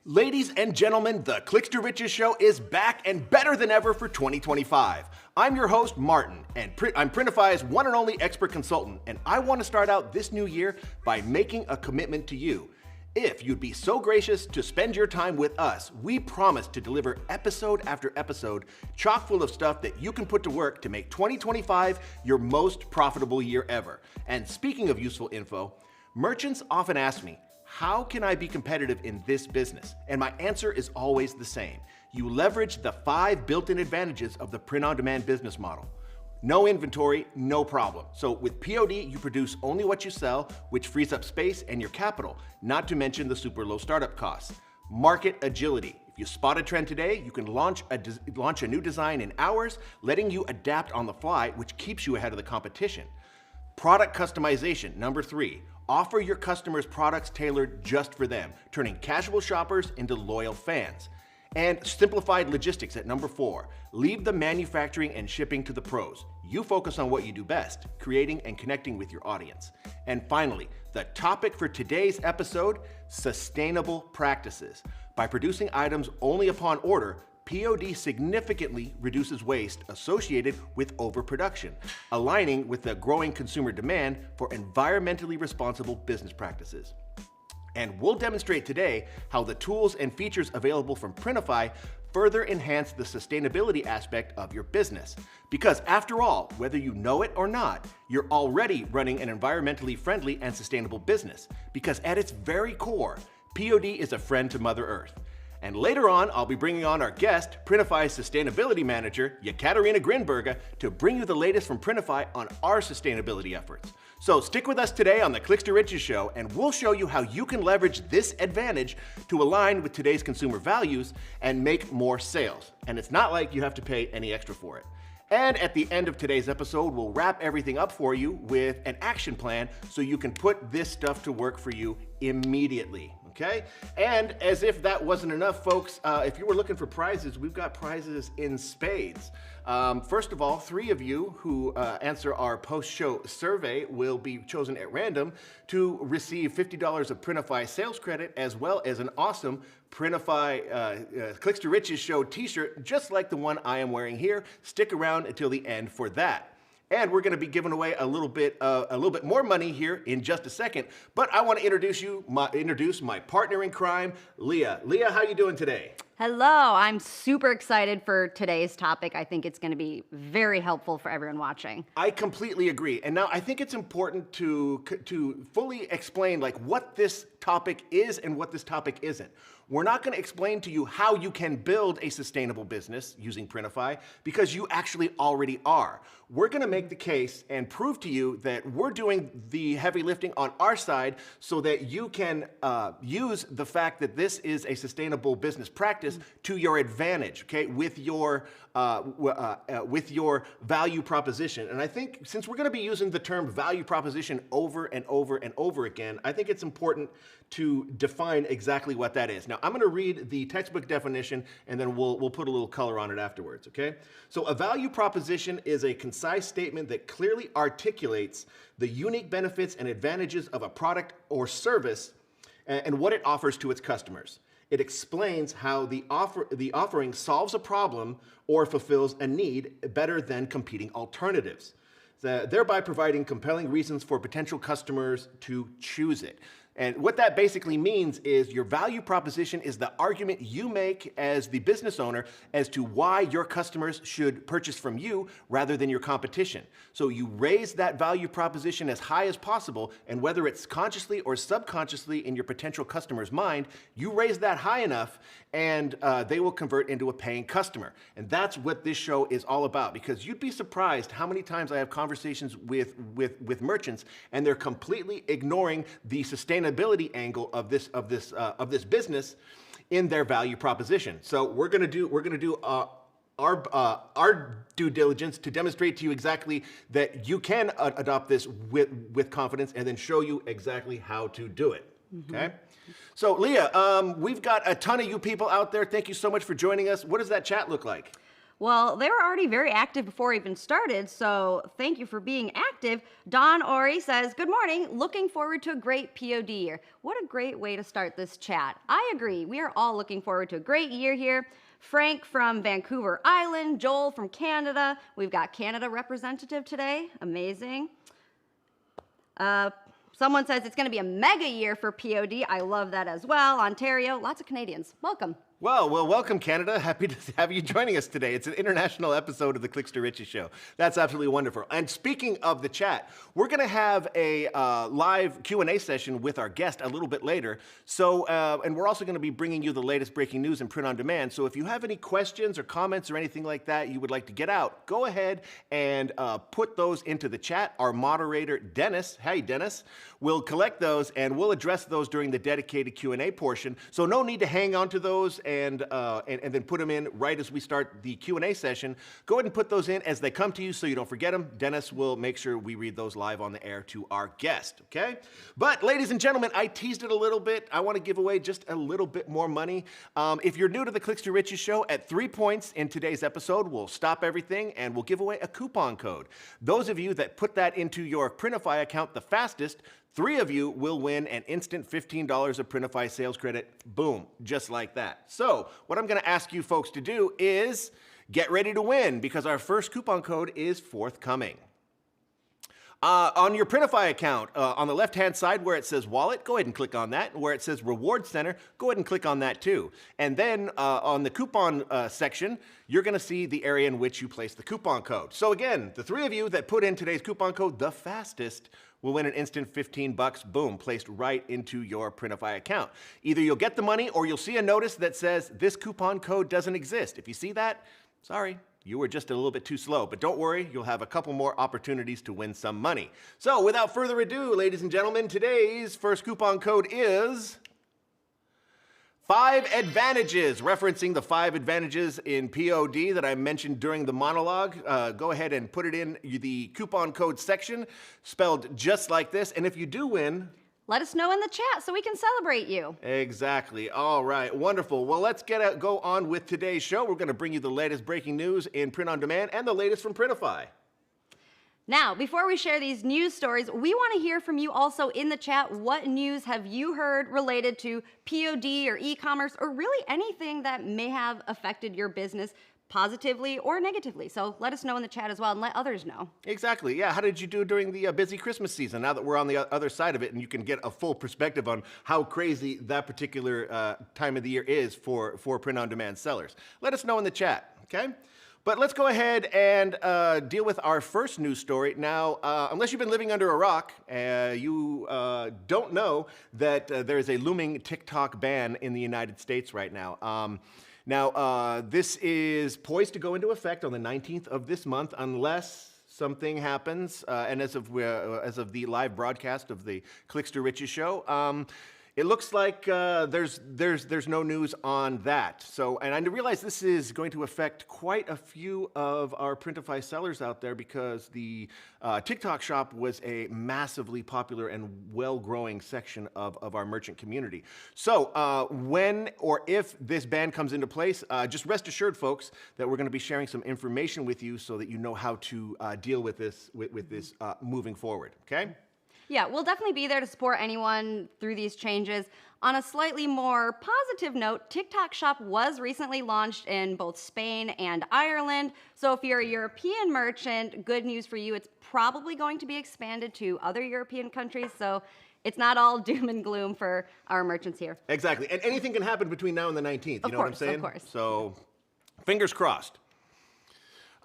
Ladies and gentlemen, the Clicks to Riches show is back and better than ever for 2025. I'm your host, Martin, and I'm Printify's one and only expert consultant, and I want to start out this new year by making a commitment to you. If you'd be so gracious to spend your time with us, we promise to deliver episode after episode, chock full of stuff that you can put to work to make 2025 your most profitable year ever. And speaking of useful info, merchants often ask me, how can I be competitive in this business? And my answer is always the same. You leverage the 5 built-in advantages of the print-on-demand business model. No inventory, no problem. So with POD, you produce only what you sell, which frees up space and your capital, not to mention the super low startup costs. Market agility. If you spot a trend today, you can launch a new design in hours, letting you adapt on the fly, which keeps you ahead of the competition. Product customization, number 3. Offer your customers products tailored just for them, turning casual shoppers into loyal fans. And simplified logistics at number 4. Leave the manufacturing and shipping to the pros. You focus on what you do best, creating and connecting with your audience. And finally, the topic for today's episode, sustainable practices. By producing items only upon order, POD significantly reduces waste associated with overproduction, aligning with the growing consumer demand for environmentally responsible business practices. And we'll demonstrate today how the tools and features available from Printify further enhance the sustainability aspect of your business. Because after all, whether you know it or not, you're already running an environmentally friendly and sustainable business. Because at its very core, POD is a friend to Mother Earth. And later on, I'll be bringing on our guest, Printify's Sustainability Manager, Jekaterina Grinberga, to bring you the latest from Printify on our sustainability efforts. So stick with us today on the Clicks to Riches show, and we'll show you how you can leverage this advantage to align with today's consumer values and make more sales. And it's not like you have to pay any extra for it. And at the end of today's episode, we'll wrap everything up for you with an action plan so you can put this stuff to work for you immediately. Okay? And as if that wasn't enough, folks, if you were looking for prizes, we've got prizes in spades. First of all, 3 of you who answer our post-show survey will be chosen at random to receive $50 of Printify sales credit, as well as an awesome Printify Clicks to Riches show t-shirt, just like the one I am wearing here. Stick around until the end for that. And we're going to be giving away a little bit more money here in just a second. But I want to introduce my partner in crime, Leah. Leah, how you doing today? Hello, I'm super excited for today's topic. I think it's going to be very helpful for everyone watching. I completely agree. And now I think it's important to fully explain like what this topic is and what this topic isn't. We're not going to explain to you how you can build a sustainable business using Printify because you actually already are. We're going to make the case and prove to you that we're doing the heavy lifting on our side so that you can use the fact that this is a sustainable business practice to your advantage, okay, with your value proposition. And I think since we're going to be using the term value proposition over and over and over again, I think it's important to define exactly what that is. Now, I'm going to read the textbook definition, and then we'll put a little color on it afterwards, okay? So a value proposition is a concise statement that clearly articulates the unique benefits and advantages of a product or service and what it offers to its customers. It explains how the offering solves a problem or fulfills a need better than competing alternatives, thereby providing compelling reasons for potential customers to choose it. And what that basically means is your value proposition is the argument you make as the business owner as to why your customers should purchase from you rather than your competition. So you raise that value proposition as high as possible, and whether it's consciously or subconsciously in your potential customer's mind, you raise that high enough and they will convert into a paying customer. And that's what this show is all about, because you'd be surprised how many times I have conversations with merchants and they're completely ignoring the sustainability angle of this business in their value proposition. So we're gonna do our due diligence to demonstrate to you exactly that you can adopt this with confidence, and then show you exactly how to do it. Okay. So Leah, we've got a ton of you people out there. Thank you so much for joining us. What does that chat look like? Well, they were already very active before we even started, so thank you for being active. Don Ori says, good morning, looking forward to a great POD year. What a great way to start this chat. I agree, we are all looking forward to a great year here. Frank from Vancouver Island, Joel from Canada. We've got Canada representative today, amazing. Someone says it's gonna be a mega year for POD. I love that as well. Ontario, lots of Canadians, welcome. Well, welcome, Canada. Happy to have you joining us today. It's an international episode of the Clicks to Riches show. That's absolutely wonderful. And speaking of the chat, we're going to have a live Q&A session with our guest a little bit later. So, and we're also going to be bringing you the latest breaking news in print on demand. So if you have any questions or comments or anything like that you would like to get out, go ahead and put those into the chat. Our moderator, Dennis, hey, Dennis, will collect those and we'll address those during the dedicated Q&A portion. So no need to hang on to those and then put them in right as we start the Q&A session. Go ahead and put those in as they come to you so you don't forget them. Dennis will make sure we read those live on the air to our guest, okay? But ladies and gentlemen, I teased it a little bit. I want to give away just a little bit more money. If you're new to the Clicks to Riches show, at 3 points in today's episode, we'll stop everything and we'll give away a coupon code. Those of you that put that into your Printify account the fastest, 3 of you will win an instant $15 of Printify sales credit. Boom, just like that. So what I'm going to ask you folks to do is get ready to win because our first coupon code is forthcoming. On your Printify account, on the left-hand side where it says Wallet, go ahead and click on that. And where it says Reward Center, go ahead and click on that too. And then on the coupon section, you're going to see the area in which you place the coupon code. So again, the 3 of you that put in today's coupon code the fastest will win an instant $15, boom, placed right into your Printify account. Either you'll get the money or you'll see a notice that says this coupon code doesn't exist. If you see that, sorry. You were just a little bit too slow, but don't worry, you'll have a couple more opportunities to win some money. So without further ado, ladies and gentlemen, today's first coupon code is 5 advantages, referencing the 5 advantages in POD that I mentioned during the monologue. Go ahead and put it in the coupon code section, spelled just like this. And if you do win, let us know in the chat so we can celebrate you. Exactly. All right. Wonderful. Well, let's go on with today's show. We're going to bring you the latest breaking news in print on demand and the latest from Printify. Now, before we share these news stories, we want to hear from you also in the chat. What news have you heard related to POD or e-commerce or really anything that may have affected your business positively or negatively? So let us know in the chat as well and let others know. Exactly. Yeah. How did you do during the busy Christmas season? Now that we're on the other side of it and you can get a full perspective on how crazy that particular time of the year is for print-on-demand sellers. Let us know in the chat, okay? But let's go ahead and deal with our first news story. Now, unless you've been living under a rock, you don't know that there is a looming TikTok ban in the United States right now. This is poised to go into effect on the 19th of this month unless something happens. And as of the live broadcast of the Clicks to Riches show, it looks like there's no news on that. So, and I realize this is going to affect quite a few of our Printify sellers out there because the TikTok shop was a massively popular and well-growing section of our merchant community. So when or if this ban comes into place, just rest assured, folks, that we're going to be sharing some information with you so that you know how to deal with this moving forward, okay? Yeah, we'll definitely be there to support anyone through these changes. On a slightly more positive note, TikTok Shop was recently launched in both Spain and Ireland. So if you're a European merchant, good news for you, it's probably going to be expanded to other European countries. So it's not all doom and gloom for our merchants here. Exactly. And anything can happen between now and the 19th. You know what I'm saying? Of course. So fingers crossed.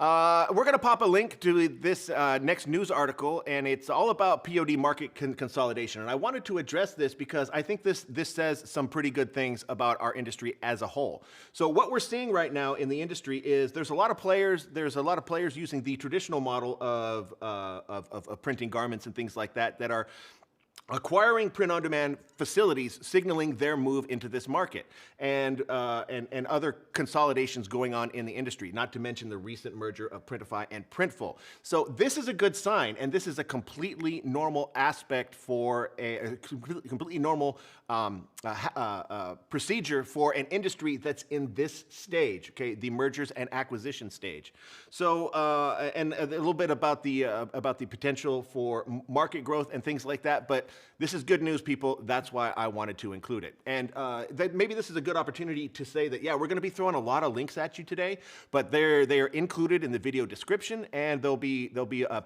We're going to pop a link to this next news article, and it's all about POD market consolidation. And I wanted to address this because I think this says some pretty good things about our industry as a whole. So what we're seeing right now in the industry is there's a lot of players using the traditional model of printing garments and things like that are acquiring print-on-demand facilities, signaling their move into this market, and other consolidations going on in the industry, not to mention the recent merger of Printify and Printful. So this is a good sign, and this is a completely normal aspect for a completely normal procedure for an industry that's in this stage, okay, the mergers and acquisition stage. So, and a little bit about the potential for market growth and things like that, but this is good news, people. That's why I wanted to include it. And maybe this is a good opportunity to say that, yeah, we're going to be throwing a lot of links at you today, but they are included in the video description, and they'll be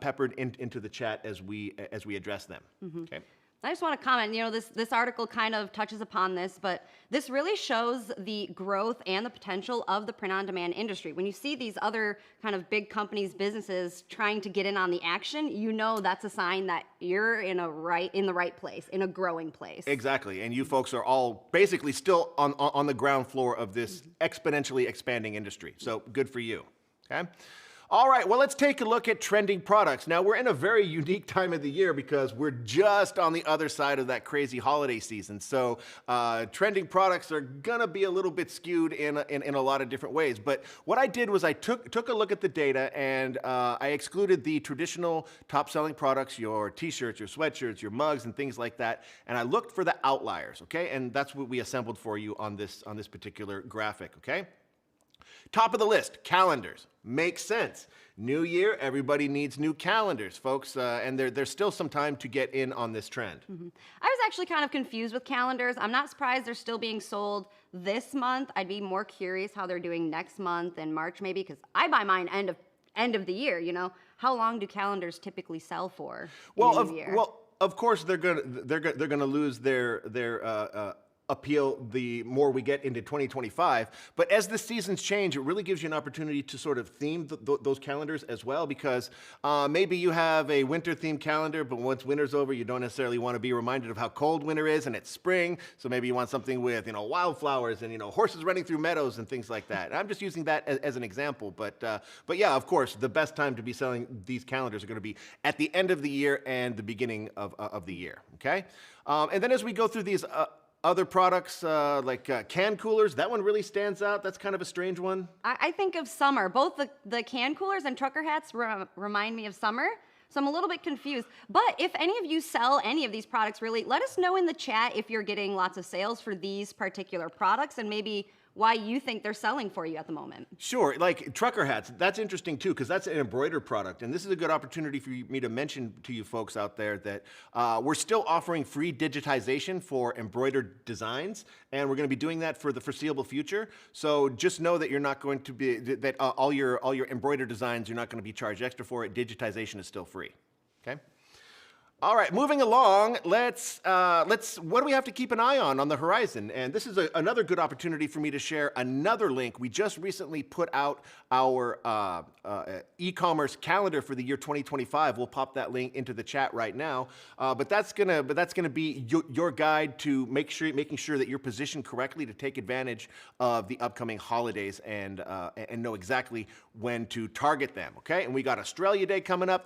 peppered into the chat as we address them. Okay. I just want to comment, this article kind of touches upon this, but this really shows the growth and the potential of the print-on-demand industry. When you see these other kind of big companies, businesses trying to get in on the action, that's a sign that you're in the right place, in a growing place. Exactly, and you folks are all basically still on the ground floor of this exponentially expanding industry, so good for you, okay? All right, well, let's take a look at trending products. Now, we're in a very unique time of the year because we're just on the other side of that crazy holiday season. So trending products are gonna be a little bit skewed in a lot of different ways. But what I did was I took a look at the data, and I excluded the traditional top-selling products, your t-shirts, your sweatshirts, your mugs, and things like that. And I looked for the outliers, okay? And that's what we assembled for you on this particular graphic, okay? Top of the list, calendars. Makes sense. New year, everybody needs new calendars, folks, and there's still some time to get in on this trend. I was actually kind of confused with calendars. I'm not surprised they're still being sold this month. I'd be more curious how they're doing next month and March maybe, because I buy mine end of the year, How long do calendars typically sell for in the new year? Well, of course they're gonna lose their appeal the more we get into 2025. But as the seasons change, it really gives you an opportunity to sort of theme those calendars as well, because maybe you have a winter themed calendar, but once winter's over, you don't necessarily want to be reminded of how cold winter is, and it's spring. So maybe you want something with, wildflowers and, horses running through meadows and things like that. And I'm just using that as an example. But yeah, of course, the best time to be selling these calendars are going to be at the end of the year and the beginning of the year. Okay. And then as we go through these other products like can coolers, that one really stands out. That's kind of a strange one. I think of summer. Both the can coolers and trucker hats remind me of summer. So I'm a little bit confused. But if any of you sell any of these products, really, let us know in the chat if you're getting lots of sales for these particular products and maybe why you think they're selling for you at the moment. Sure, like trucker hats, that's interesting too, because that's an embroidered product. And this is a good opportunity for me to mention to you folks out there that we're still offering free digitization for embroidered designs, and we're going to be doing that for the foreseeable future. So just know that you're not going to be, that all your embroidered designs, you're not going to be charged extra for it. Digitization is still free, okay? All right, moving along, what do we have to keep an eye on the horizon? And this is another good opportunity for me to share another link. We just recently put out our e-commerce calendar for the year 2025. We'll pop that link into the chat right now. But that's gonna be your guide to making sure that you're positioned correctly to take advantage of the upcoming holidays and know exactly when to target them. Okay, and we got Australia Day coming up.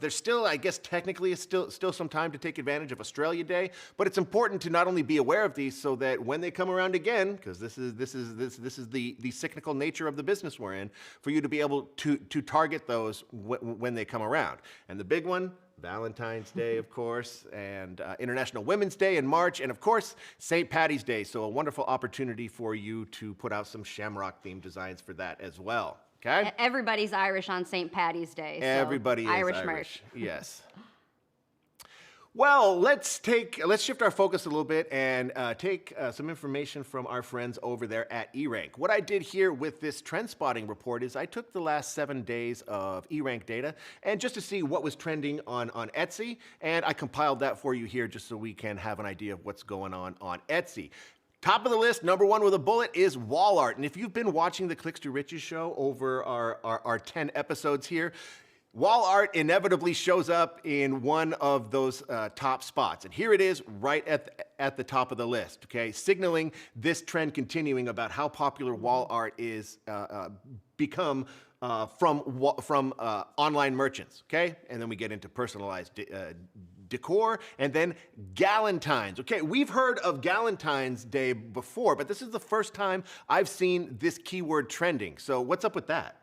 There's still, I guess, technically, still some time to take advantage of Australia Day, but it's important to not only be aware of these so that when they come around again, because this is the cyclical nature of the business we're in, for you to be able to target those when they come around. And the big one, Valentine's Day, of course, and International Women's Day in March, and of course, St. Patty's Day. So a wonderful opportunity for you to put out some shamrock-themed designs for that as well. Okay? Everybody's Irish on St. Patty's Day. So Everybody is Irish. Merch. Yes. Well, let's shift our focus a little bit and take some information from our friends over there at eRank. What I did here with this trend spotting report is I took the last 7 days of eRank data and just to see what was trending on Etsy, and I compiled that for you here just so we can have an idea of what's going on Etsy. Top of the list, number one with a bullet, is wall art. And if you've been watching the Clicks to Riches show over our 10 episodes here, wall art inevitably shows up in one of those top spots. And here it is right at the top of the list, okay? Signaling this trend continuing about how popular wall art is become from online merchants, okay? And then we get into personalized decor, and then Galentine's. Okay, we've heard of Galentine's Day before, but this is the first time I've seen this keyword trending. So what's up with that?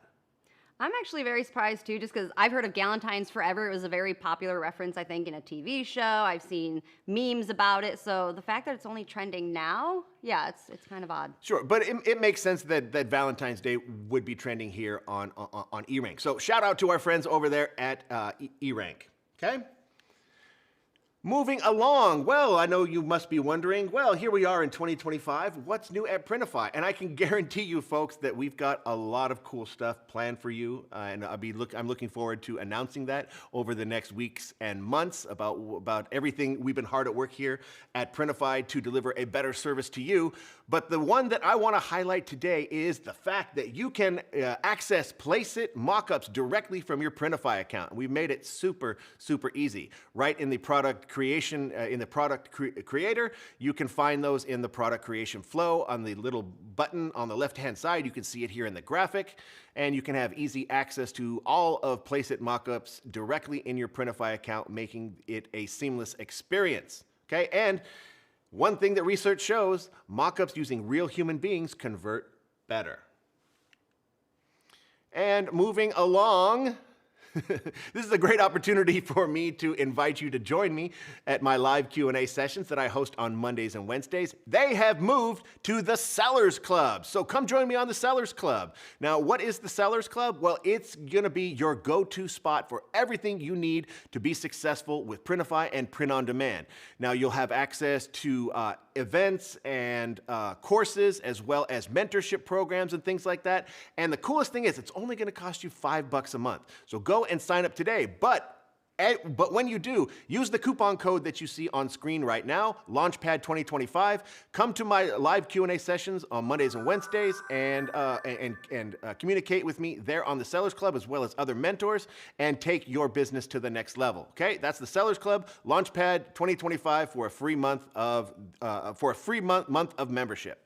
I'm actually very surprised too, just because I've heard of Galentine's forever. It was a very popular reference, I think, in a TV show. I've seen memes about it. So the fact that it's only trending now, yeah, it's kind of odd. Sure, but it makes sense that Valentine's Day would be trending here on eRank. So shout out to our friends over there at eRank, okay? Moving along, well, I know you must be wondering, well, here we are in 2025, what's new at Printify? And I can guarantee you folks that we've got a lot of cool stuff planned for you, and I'm looking forward to announcing that over the next weeks and months about everything we've been hard at work here at Printify to deliver a better service to you. But the one that I want to highlight today is the fact that you can access Placeit mockups directly from your Printify account. We've made it super, super easy. Right in the product creation, in the product creator, you can find those in the product creation flow on the little button on the left-hand side. You can see it here in the graphic, and you can have easy access to all of Placeit mockups directly in your Printify account, making it a seamless experience. Okay, and one thing that research shows, mockups using real human beings convert better. And moving along, this is a great opportunity for me to invite you to join me at my live Q&A sessions that I host on Mondays and Wednesdays. They have moved to the Sellers Club. So come join me on the Sellers Club. Now, what is the Sellers Club? Well, it's going to be your go-to spot for everything you need to be successful with Printify and print on demand. Now, you'll have access to events and courses, as well as mentorship programs and things like that. And the coolest thing is it's only going to cost you $5 a month. So go and sign up today. But when you do, use the coupon code that you see on screen right now, Launchpad 2025. Come to my live Q&A sessions on Mondays and Wednesdays and communicate with me there on the Sellers Club, as well as other mentors, and take your business to the next level. Okay, that's the Sellers Club, Launchpad 2025 for a free month of membership.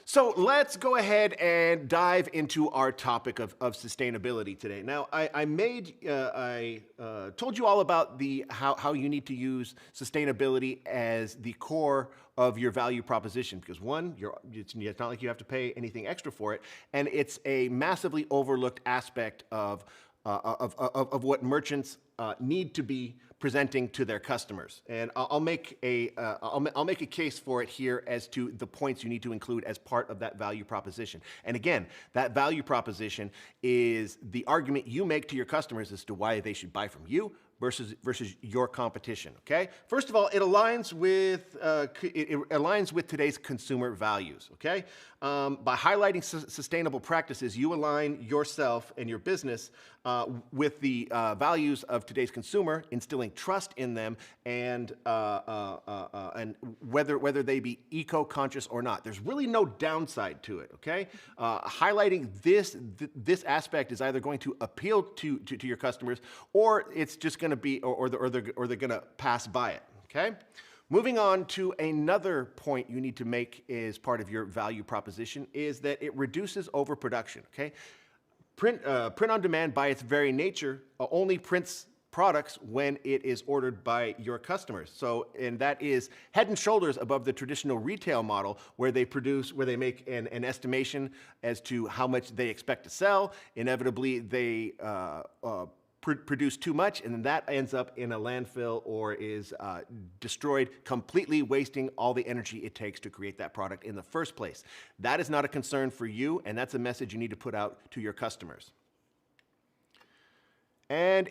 So let's go ahead and dive into our topic of sustainability today. Now, I told you all about how you need to use sustainability as the core of your value proposition, because one, it's not like you have to pay anything extra for it, and it's a massively overlooked aspect of what merchants need to be presenting to their customers. And I'll make a case for it here as to the points you need to include as part of that value proposition. And again, that value proposition is the argument you make to your customers as to why they should buy from you versus your competition. Okay. First of all, it aligns with today's consumer values. Okay. By highlighting sustainable practices, you align yourself and your business with the values of today's consumer, instilling trust in them, and whether they be eco-conscious or not. There's really no downside to it. Okay. Highlighting this aspect is either going to appeal to your customers, or it's just going to be, or they're going to pass by it. Okay. Moving on to another point you need to make as part of your value proposition is that it reduces overproduction. Okay, print on demand by its very nature only prints products when it is ordered by your customers. So, and that is head and shoulders above the traditional retail model where they make an estimation as to how much they expect to sell. Inevitably, they produce too much, and then that ends up in a landfill or is destroyed, completely wasting all the energy it takes to create that product in the first place. That is not a concern for you, and that's a message you need to put out to your customers. And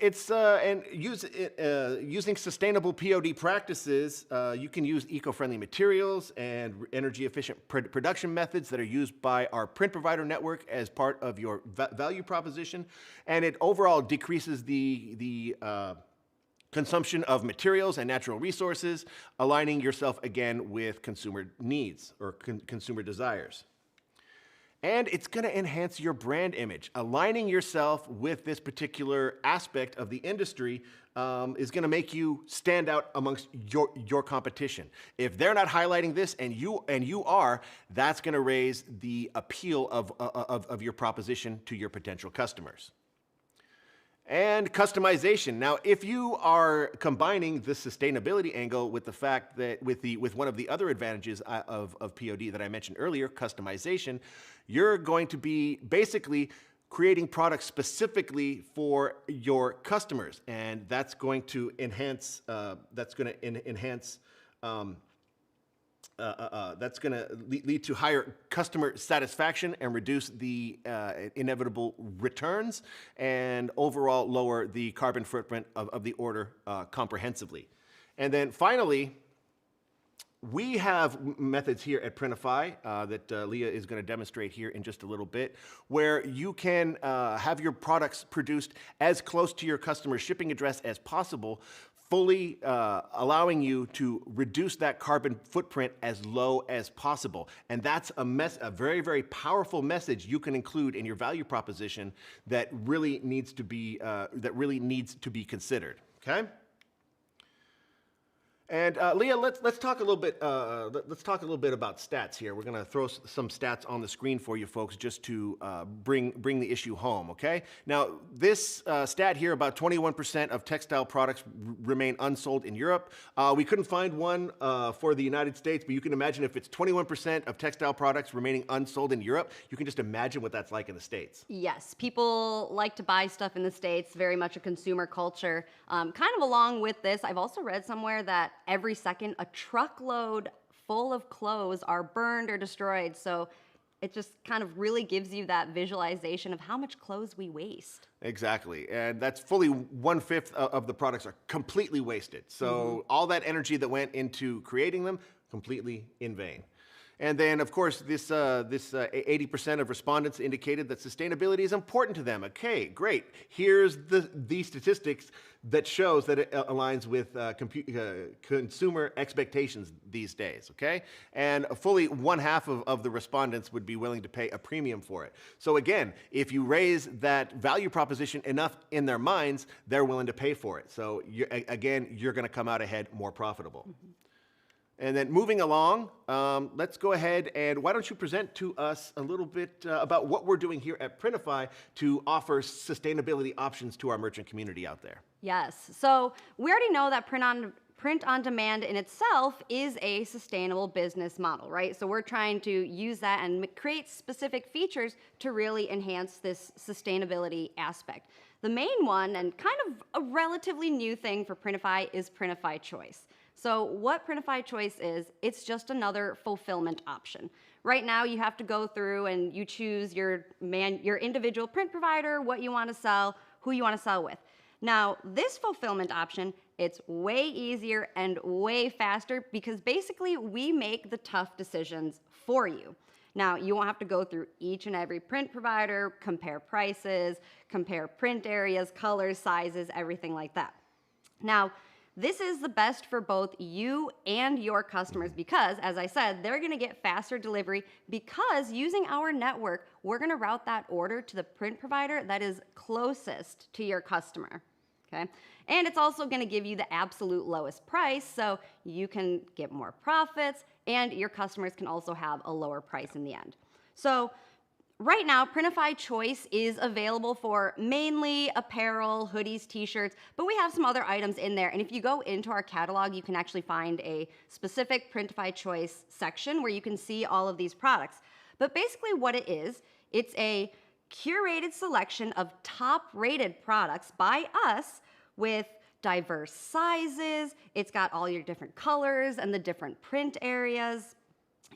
using sustainable POD practices, you can use eco-friendly materials and energy-efficient production methods that are used by our print provider network as part of your value proposition, and it overall decreases the consumption of materials and natural resources, aligning yourself again with consumer needs or consumer desires. And it's going to enhance your brand image. Aligning yourself with this particular aspect of the industry is going to make you stand out amongst your competition. If they're not highlighting this and you are, that's going to raise the appeal of your proposition to your potential customers. And customization. Now, if you are combining the sustainability angle with the fact that with one of the other advantages of POD that I mentioned earlier, customization, you're going to be basically creating products specifically for your customers, and that's going to enhance. That's going to lead to higher customer satisfaction and reduce the inevitable returns and overall lower the carbon footprint of the order comprehensively. And then finally, we have methods here at Printify that Leah is going to demonstrate here in just a little bit, where you can have your products produced as close to your customer's shipping address as possible, fully allowing you to reduce that carbon footprint as low as possible. And that's a very, very powerful message you can include in your value proposition that really needs to be considered. Okay. And Leah, let's talk a little bit. Let's talk a little bit about stats here. We're going to throw some stats on the screen for you folks just to bring the issue home. Okay. Now, this stat here, about 21% of textile products remain unsold in Europe. We couldn't find one for the United States, but you can imagine if it's 21% of textile products remaining unsold in Europe, you can just imagine what that's like in the States. Yes, people like to buy stuff in the States. Very much a consumer culture. Kind of along with this, I've also read somewhere that every second a truckload full of clothes are burned or destroyed. So it just kind of really gives you that visualization of how much clothes we waste. Exactly. And that's fully 1/5 of the products are completely wasted. So all that energy that went into creating them, completely in vain. And then, of course, this 80% of respondents indicated that sustainability is important to them. Okay, great. Here's the statistics that shows that it aligns with consumer expectations these days, okay? And fully 1/2 of the respondents would be willing to pay a premium for it. So again, if you raise that value proposition enough in their minds, they're willing to pay for it. So you're going to come out ahead more profitable. And then moving along, let's go ahead and why don't you present to us a little bit about what we're doing here at Printify to offer sustainability options to our merchant community out there. Yes, so we already know that print on demand in itself is a sustainable business model, right? So we're trying to use that and create specific features to really enhance this sustainability aspect. The main one, and kind of a relatively new thing for Printify, is Printify Choice. So what Printify Choice is, it's just another fulfillment option. Right now, you have to go through and you choose your individual print provider, what you want to sell, who you want to sell with. Now, this fulfillment option, it's way easier and way faster because basically we make the tough decisions for you. Now, you won't have to go through each and every print provider, compare prices, compare print areas, colors, sizes, everything like that. Now, this is the best for both you and your customers because, as I said, they're going to get faster delivery because using our network, we're going to route that order to the print provider that is closest to your customer, okay? And it's also going to give you the absolute lowest price so you can get more profits and your customers can also have a lower price in the end. So right now, Printify Choice is available for mainly apparel, hoodies, t-shirts, but we have some other items in there. And if you go into our catalog, you can actually find a specific Printify Choice section where you can see all of these products. But basically what it is, it's a curated selection of top-rated products by us with diverse sizes. It's got all your different colors and the different print areas.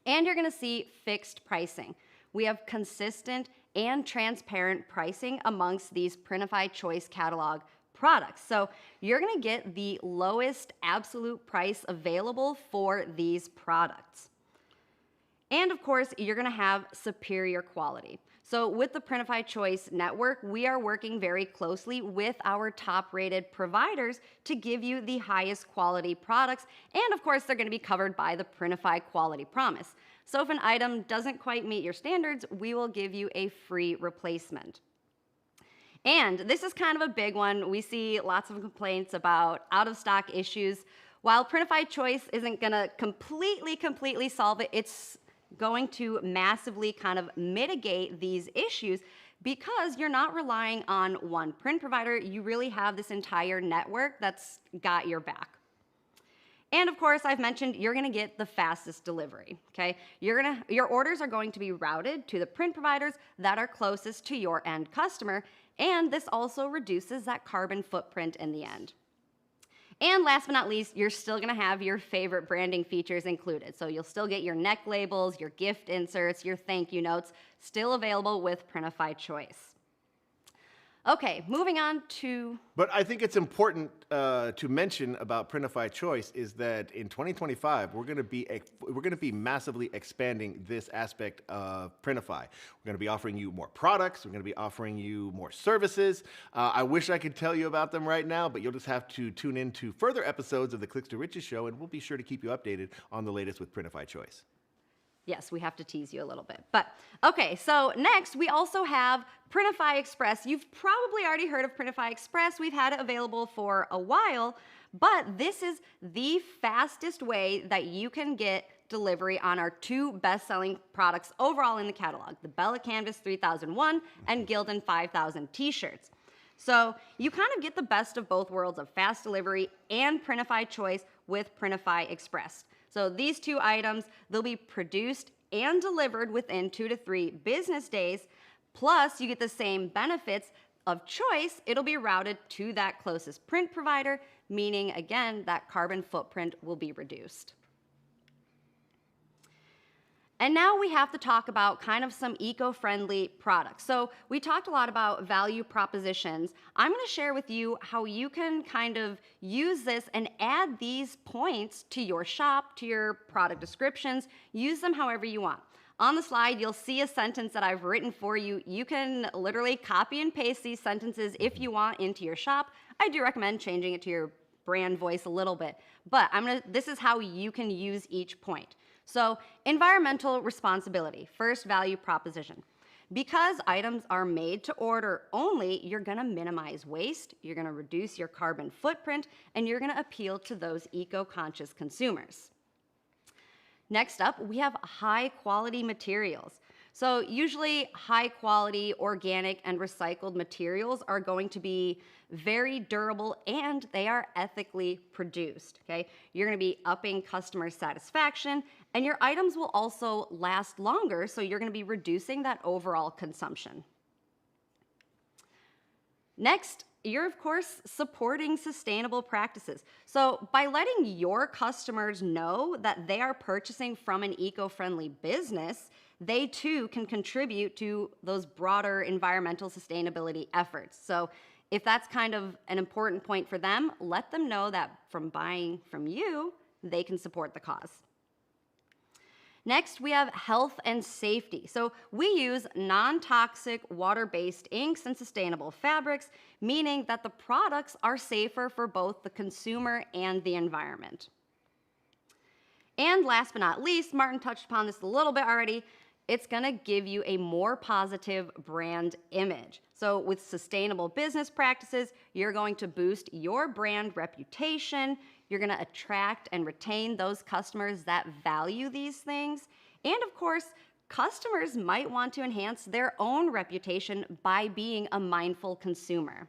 And you're gonna see fixed pricing. We have consistent and transparent pricing amongst these Printify Choice catalog products. So you're gonna get the lowest absolute price available for these products. And of course, you're gonna have superior quality. So with the Printify Choice network, we are working very closely with our top-rated providers to give you the highest quality products. And of course, they're gonna be covered by the Printify Quality Promise. So if an item doesn't quite meet your standards, we will give you a free replacement. And this is kind of a big one. We see lots of complaints about out-of-stock issues. While Printify Choice isn't gonna completely solve it, it's going to massively kind of mitigate these issues because you're not relying on one print provider. You really have this entire network that's got your back. And of course, I've mentioned you're gonna get the fastest delivery, okay? Your orders are going to be routed to the print providers that are closest to your end customer, and this also reduces that carbon footprint in the end. And last but not least, you're still gonna have your favorite branding features included. So you'll still get your neck labels, your gift inserts, your thank you notes, still available with Printify Choice. Okay, moving on to... But I think it's important to mention about Printify Choice is that in 2025, we're going to be massively expanding this aspect of Printify. We're going to be offering you more products. We're going to be offering you more services. I wish I could tell you about them right now, but you'll just have to tune in to further episodes of the Clicks to Riches show, and we'll be sure to keep you updated on the latest with Printify Choice. Yes, we have to tease you a little bit. But okay, so next we also have Printify Express. You've probably already heard of Printify Express. We've had it available for a while, but this is the fastest way that you can get delivery on our two best-selling products overall in the catalog, the Bella Canvas 3001 and Gildan 5000 t-shirts. So you kind of get the best of both worlds of fast delivery and Printify Choice with Printify Express. So these two items, they'll be produced and delivered within 2 to 3 business days. Plus, you get the same benefits of choice. It'll be routed to that closest print provider, meaning, again, that carbon footprint will be reduced. And now we have to talk about kind of some eco-friendly products. So we talked a lot about value propositions. I'm going to share with you how you can kind of use this and add these points to your shop, to your product descriptions. Use them however you want. On the slide, you'll see a sentence that I've written for you. You can literally copy and paste these sentences if you want into your shop. I do recommend changing it to your brand voice a little bit, but this is how you can use each point. So environmental responsibility, first value proposition. Because items are made to order only, you're gonna minimize waste, you're gonna reduce your carbon footprint, and you're gonna appeal to those eco-conscious consumers. Next up, we have high quality materials. So usually high quality, organic, and recycled materials are going to be very durable and they are ethically produced, okay? You're gonna be upping customer satisfaction and your items will also last longer, so you're gonna be reducing that overall consumption. Next, you're of course supporting sustainable practices. So by letting your customers know that they are purchasing from an eco-friendly business, they too can contribute to those broader environmental sustainability efforts. So if that's kind of an important point for them, let them know that from buying from you, they can support the cause. Next, we have health and safety. So we use non-toxic water-based inks and sustainable fabrics, meaning that the products are safer for both the consumer and the environment. And last but not least, Martin touched upon this a little bit already, it's gonna give you a more positive brand image. So with sustainable business practices, you're going to boost your brand reputation, you're gonna attract and retain those customers that value these things, and of course, customers might want to enhance their own reputation by being a mindful consumer.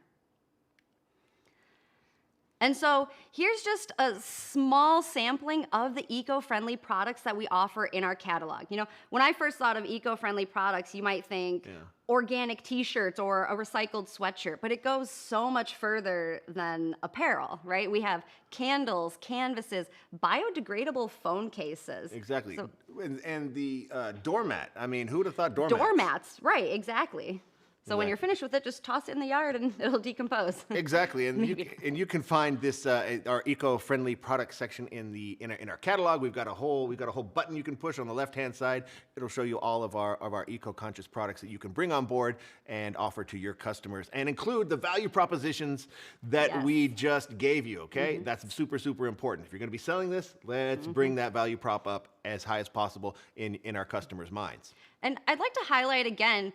And so here's just a small sampling of the eco-friendly products that we offer in our catalog. You know, when I first thought of eco-friendly products, you might think organic t-shirts or a recycled sweatshirt, but it goes so much further than apparel, right? We have candles, canvases, biodegradable phone cases. Exactly. And the doormat. I mean, who would have thought doormats? Doormats, right, exactly. So when you're finished with it, just toss it in the yard and it'll decompose. Exactly, and you can find this our eco-friendly product section in our catalog. We've got a whole button you can push on the left-hand side. It'll show you all of our eco-conscious products that you can bring on board and offer to your customers, and include the value propositions that we just gave you. Okay, that's super important. If you're going to be selling this, let's bring that value prop up as high as possible in our customers' minds. And I'd like to highlight again,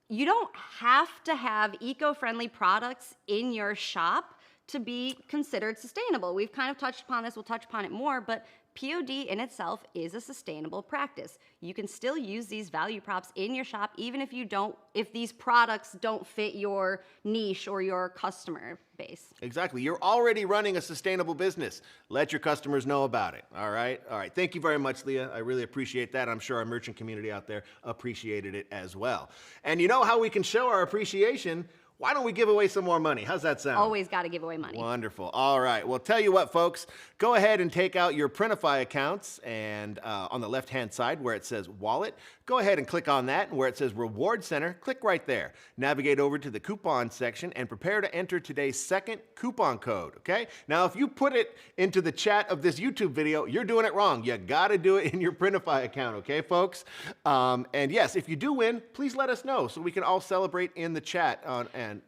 you don't have to have eco-friendly products in your shop to be considered sustainable. We've kind of touched upon this, we'll touch upon it more, but POD in itself is a sustainable practice. You can still use these value props in your shop even if these products don't fit your niche or your customer base. Exactly. You're already running a sustainable business. Let your customers know about it. All right. Thank you very much, Leah. I really appreciate that. I'm sure our merchant community out there appreciated it as well. And you know how we can show our appreciation? Why don't we give away some more money? How's that sound? Always got to give away money. Wonderful. All right. Well, tell you what, folks, go ahead and take out your Printify accounts, and on the left-hand side where it says Wallet, go ahead and click on that, and where it says Reward Center, click right there. Navigate over to the coupon section and prepare to enter today's second coupon code, okay? Now, if you put it into the chat of this YouTube video, you're doing it wrong. You got to do it in your Printify account, okay, folks? And yes, if you do win, please let us know so we can all celebrate in the chat.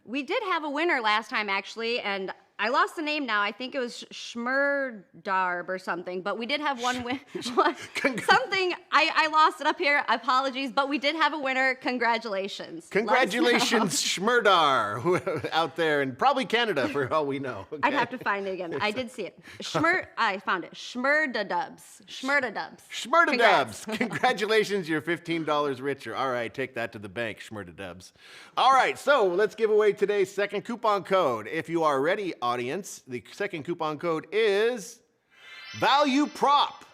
We did have a winner last time, actually, and I lost the name now. I think it was Schmerdarb or something, but we did have one win. Something, I lost it up here. Apologies, but we did have a winner. Congratulations. Congratulations, Schmerdar, out there in probably Canada for all we know. Okay? I'd have to find it again. I did see it. I found it. Schmerdadubs. Congratulations, you're $15 richer. All right, take that to the bank, Schmerdadubs. All right, so let's give away today's second coupon code. If you are ready, audience, the second coupon code is Value Prop,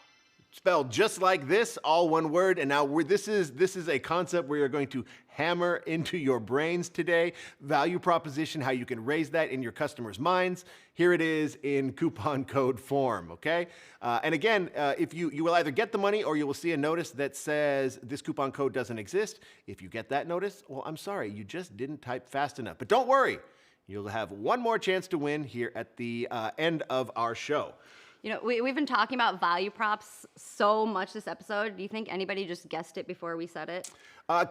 spelled just like this, all one word. And now this is a concept we are going to hammer into your brains today. Value proposition, how you can raise that in your customers' minds. Here it is in coupon code form, okay? And again, if you will either get the money or you will see a notice that says this coupon code doesn't exist. If you get that notice, well, I'm sorry, you just didn't type fast enough. But don't worry. You'll have one more chance to win here at the end of our show. You know, we've been talking about value props so much this episode. Do you think anybody just guessed it before we said it?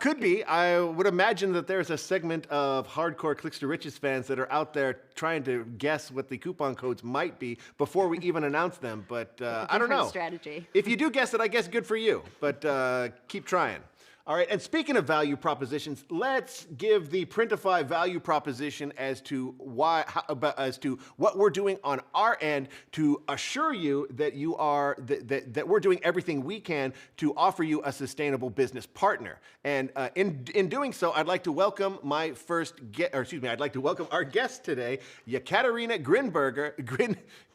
Could be. I would imagine that there's a segment of hardcore Clicks to Riches fans that are out there trying to guess what the coupon codes might be before we even announce them. But I don't know. Strategy. If you do guess it, I guess good for you. But keep trying. All right, and speaking of value propositions, let's give the Printify value proposition as to what we're doing on our end to assure you that that we're doing everything we can to offer you a sustainable business partner. And in doing so, I'd like to welcome I'd like to welcome our guest today, Jekaterina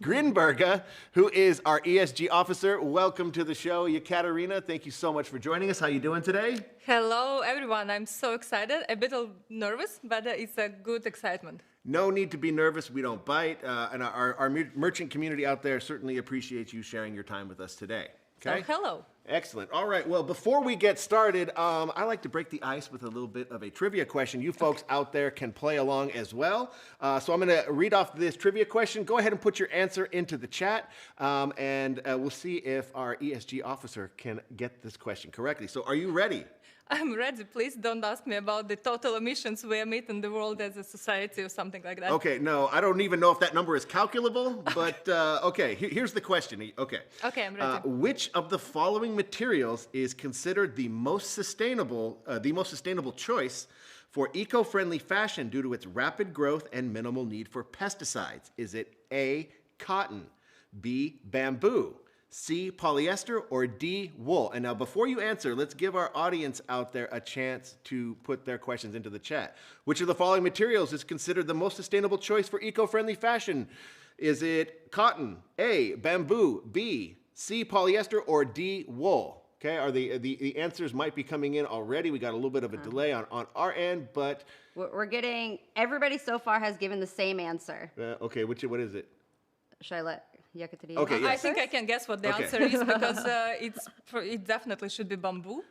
Grinberga, who is our ESG officer. Welcome to the show, Jekaterina. Thank you so much for joining us. How are you doing today? Hello, everyone. I'm so excited, a bit nervous, but it's a good excitement. No need to be nervous. We don't bite. And our merchant community out there certainly appreciates you sharing your time with us today. Okay? So, hello. Excellent. All right. Well, before we get started, I like to break the ice with a little bit of a trivia question. You folks out there can play along as well. So I'm going to read off this trivia question. Go ahead and put your answer into the chat, and we'll see if our ESG officer can get this question correctly. So are you ready? I'm ready. Please don't ask me about the total emissions we emit in the world as a society or something like that. Okay, no, I don't even know if that number is calculable, but okay, here's the question. Okay. Okay, I'm ready. Which of the following materials is considered the most sustainable choice for eco-friendly fashion due to its rapid growth and minimal need for pesticides? Is it A, cotton, B, bamboo, C, polyester, or D, wool? And now before you answer, let's give our audience out there a chance to put their questions into the chat. Which of the following materials is considered the most sustainable choice for eco-friendly fashion? Is it cotton, A, bamboo, B, C, polyester, or D, wool? Okay, the answers might be coming in already. We got a little bit of a delay on our end, but We're getting, everybody so far has given the same answer. okay, what is it? Should I let Jekaterina? Okay, yes. I think I can guess what the answer is because it definitely should be bamboo.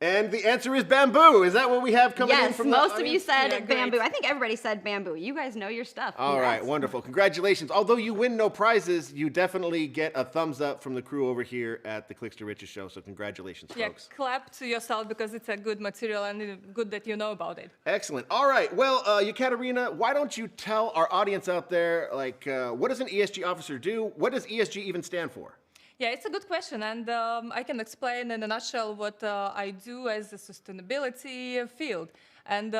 And the answer is bamboo. Is that what we have coming in Yes, from the most of you audience? said Yeah, bamboo. great. I think everybody said bamboo. You guys know your stuff. All right, Congrats. wonderful. Congratulations. Although you win no prizes, you definitely get a thumbs up from the crew over here at the Clicks to Riches show. So congratulations, Yeah, folks. clap to yourself because it's a good material and good that you know about it. Excellent. All right. Well, Jekaterina, why don't you tell our audience out there, like, what does an ESG officer do? What does ESG even stand for? Yeah, it's a good question, and I can explain in a nutshell what I do as a sustainability field. And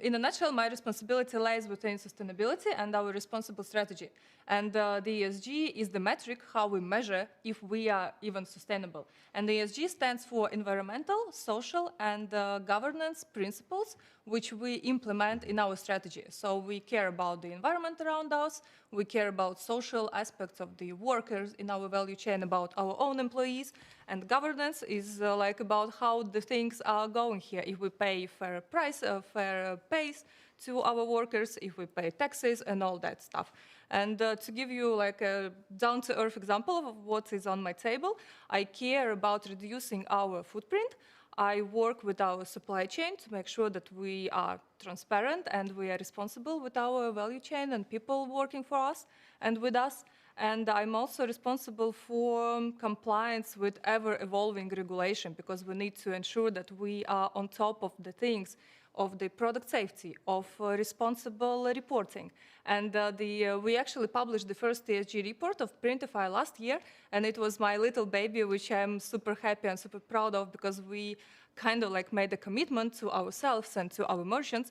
in a nutshell, my responsibility lies within sustainability and our responsible strategy. And the ESG is the metric how we measure if we are even sustainable. And the ESG stands for environmental, social, and governance principles, which we implement in our strategy. So we care about the environment around us, we care about social aspects of the workers in our value chain, about our own employees, and governance is like about how the things are going here. If we pay fair price, fair pays to our workers, if we pay taxes and all that stuff. And to give you like a down-to-earth example of what is on my table, I care about reducing our footprint. I work with our supply chain to make sure that we are transparent and we are responsible with our value chain and people working for us and with us. And I'm also responsible for compliance with ever-evolving regulation because we need to ensure that we are on top of the things of the product safety, of responsible reporting. And we actually published the first ESG report of Printify last year, and it was my little baby, which I'm super happy and super proud of because we kind of like made a commitment to ourselves and to our merchants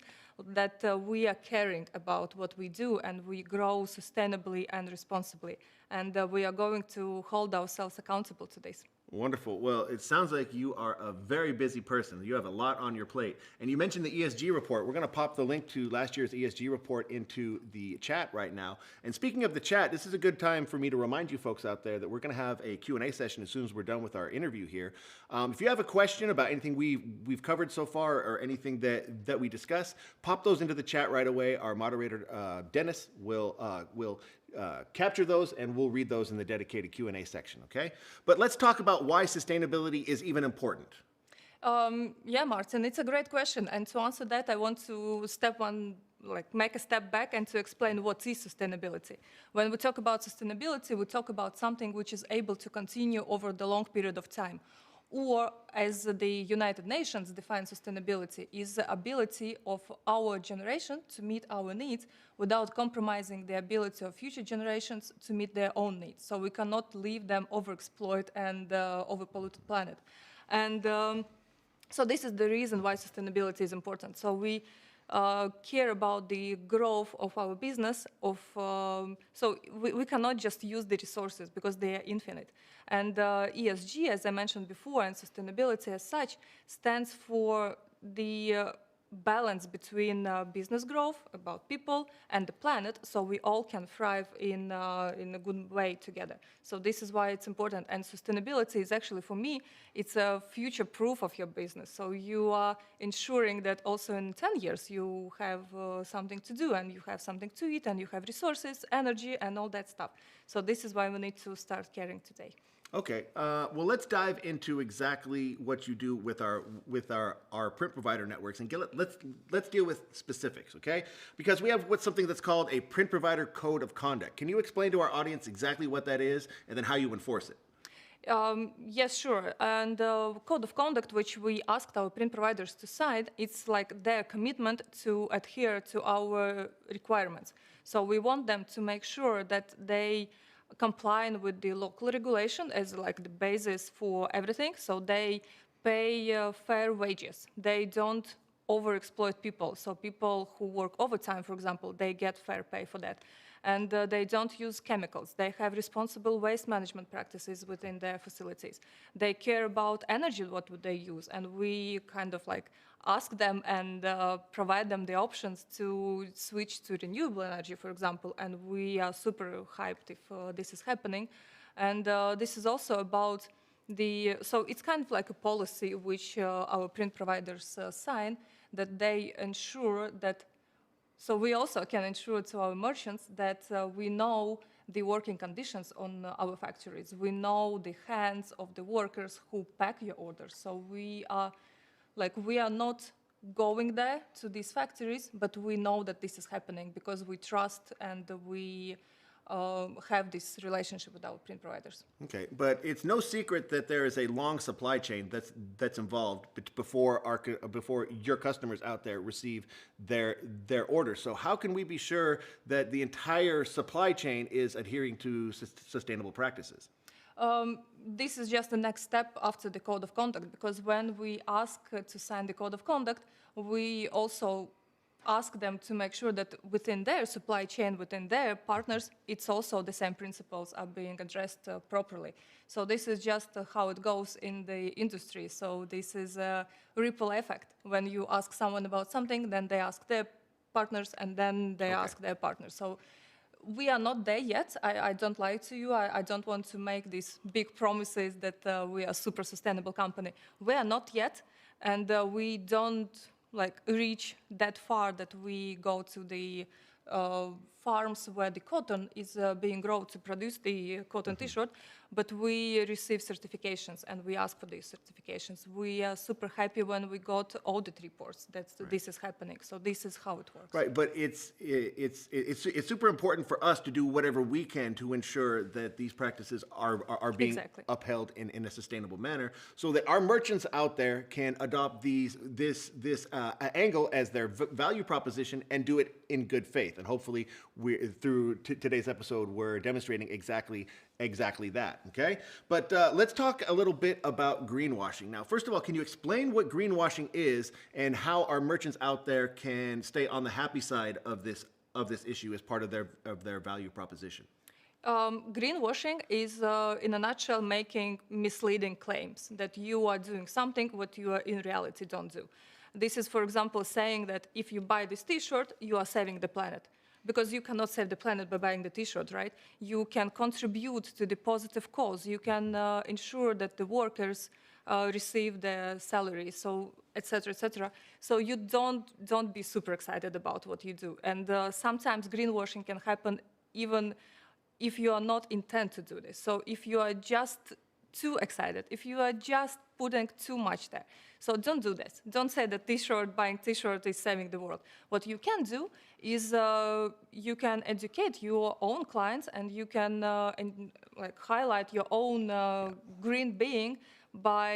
that we are caring about what we do and we grow sustainably and responsibly. And we are going to hold ourselves accountable to this. Wonderful. Well, it sounds like you are a very busy person. You have a lot on your plate. And you mentioned the ESG report. We're going to pop the link to last year's ESG report into the chat right now. And speaking of the chat, this is a good time for me to remind you folks out there that we're going to have a Q&A session as soon as we're done with our interview here. If you have a question about anything we've covered so far or anything that we discuss, pop those into the chat right away. Our moderator, Dennis, will capture those and we'll read those in the dedicated Q&A section, okay? But let's talk about why sustainability is even important. Yeah, Martin, it's a great question. And to answer that, I want to make a step back and to explain what is sustainability. When we talk about sustainability, we talk about something which is able to continue over the long period of time. Or, as the United Nations define sustainability, is the ability of our generation to meet our needs without compromising the ability of future generations to meet their own needs. So we cannot leave them overexploit and overpollute the planet. And so this is the reason why sustainability is important. So we care about the growth of our business. So we cannot just use the resources because they are infinite. And ESG, as I mentioned before, and sustainability as such, stands for the balance between business growth, about people, and the planet, so we all can thrive in a good way together. So this is why it's important. And sustainability is actually, for me, it's a future proof of your business. So you are ensuring that also in 10 years you have something to do, and you have something to eat, and you have resources, energy, and all that stuff. So this is why we need to start caring today. Okay, well, let's dive into exactly what you do with our print provider networks, and let's deal with specifics, okay? Because we have something that's called a print provider code of conduct. Can you explain to our audience exactly what that is, and then how you enforce it? Yes, sure. And code of conduct, which we asked our print providers to sign, it's like their commitment to adhere to our requirements. So we want them to make sure that they complying with the local regulation as like the basis for everything. So they pay fair wages. They don't overexploit people. So people who work overtime, for example, they get fair pay for that. And they don't use chemicals. They have responsible waste management practices within their facilities. They care about energy, what would they use? And we kind of like ask them and provide them the options to switch to renewable energy, for example. And we are super hyped if this is happening. And this is also about so it's kind of like a policy which our print providers sign, that they ensure that. So we also can ensure to our merchants that we know the working conditions on our factories. We know the hands of the workers who pack your orders. So we are Like we are not going there to these factories, but we know that this is happening because we trust and we have this relationship with our print providers. Okay, but it's no secret that there is a long supply chain that's involved before your customers out there receive their orders. So how can we be sure that the entire supply chain is adhering to sustainable practices? This is just the next step after the code of conduct, because when we ask to sign the code of conduct, we also ask them to make sure that within their supply chain, within their partners, it's also the same principles are being addressed properly. So this is just how it goes in the industry. So this is a ripple effect. When you ask someone about something, then they ask their partners, and then they ask their partners. So we are not there yet. I don't lie to you. I don't want to make these big promises that we are a super sustainable company. We are not yet, and we don't reach that far that we go to the farms where the cotton is being grown to produce the cotton T-shirt, but we receive certifications and we ask for these certifications. We are super happy when we got audit reports that this is happening. So this is how it works. Right, but it's super important for us to do whatever we can to ensure that these practices are being upheld in a sustainable manner, so that our merchants out there can adopt this angle as their value proposition and do it in good faith. And hopefully, through today's episode, we're demonstrating exactly that, okay? But let's talk a little bit about greenwashing. Now, first of all, can you explain what greenwashing is and how our merchants out there can stay on the happy side of this issue as part of their value proposition? Greenwashing is, in a nutshell, making misleading claims that you are doing something what you in reality don't do. This is, for example, saying that if you buy this T-shirt, you are saving the planet. Because you cannot save the planet by buying the T-shirt, right? You can contribute to the positive cause. You can ensure that the workers receive their salary, so et cetera, et cetera. So you don't be super excited about what you do. And sometimes greenwashing can happen even if you are not intent to do this. So if you are just too excited, if you are just putting too much there. So don't do this. Don't say that buying T-shirt is saving the world. What you can do is you can educate your own clients and you can highlight your own green being by,